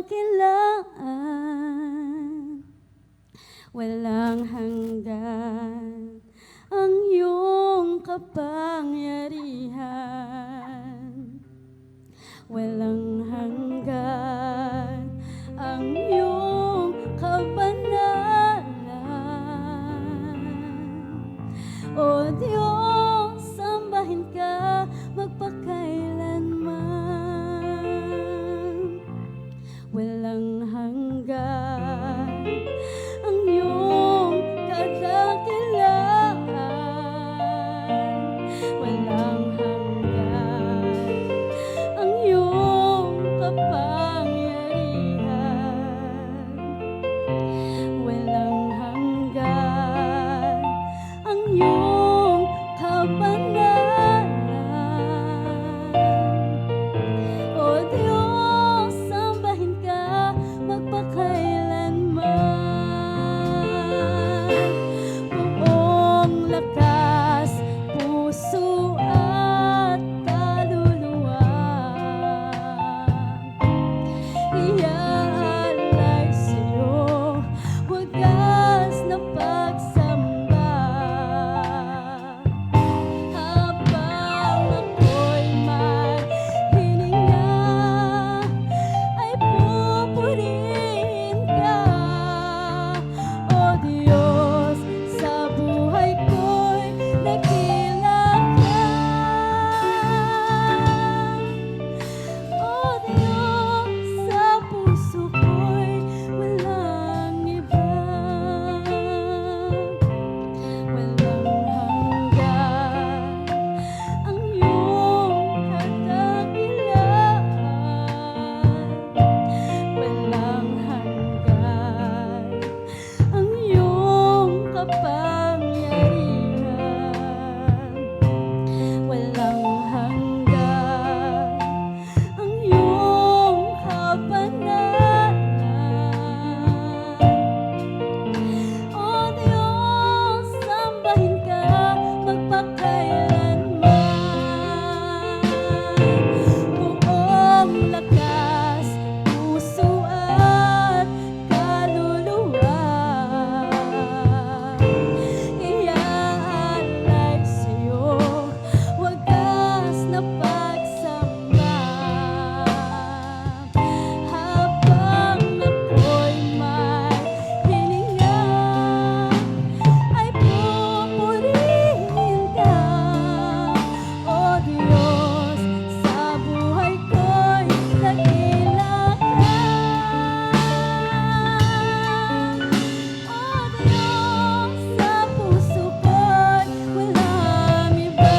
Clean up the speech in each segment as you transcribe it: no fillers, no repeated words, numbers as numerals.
kadakilaan. Walang hanggan ang iyong kapangyarihan. Walang hanggan ang iyong kabanalan. O Diyos, sambahin ka magpakailanman. Walang hanggan ang iyong kadakilaan. Walang hanggan ang iyong kapangyarihan. Walang hanggan ang iyong kabanalan. O Diyos, sambahin ka magpakailanman. Buong lakas, puso at kaluluwa, iaalay sa'yo wagas na pagsamba. Habang ako'y may hininga, ay pupurihin ka. O Diyos, sa buhay ko'y dakila ka. O Diyos, sa puso ko'y walang iba. Walang hanggan ang iyong kadakilaan. Walang hanggan ang iyong kapangyarihan. Walang hanggan ang iyong kabanalan. O Diyos, sambahin ka magpakailanman. Buong lakas, puso at kaluluwa, iaalay sa'yo wagas na pagsamba. Habang ako'y may hininga, ay pupurihin ka. O Diyos, sa buhay ko'y dakila ka. O Diyos, sa puso ko'y walang iba.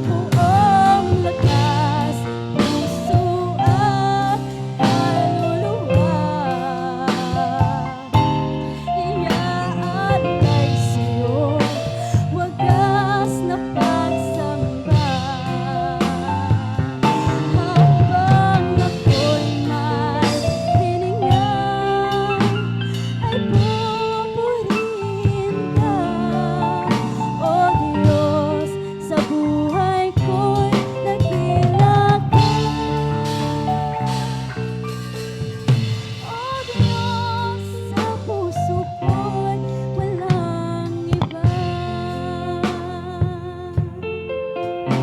Buong lakas, puso at kaluluwa, iaalay sa'yo wagas na pagsamba. Habang ako'y may hininga, ay pupurihin ka. O Diyos, sa buhay ko'y dakila ka. O Diyos, sa puso ko'y walang iba.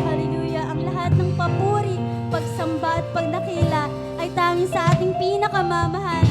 Hallelujah! Ang lahat ng papuri, pagsamba at pagdakila ay tanging sa ating pinakamamahal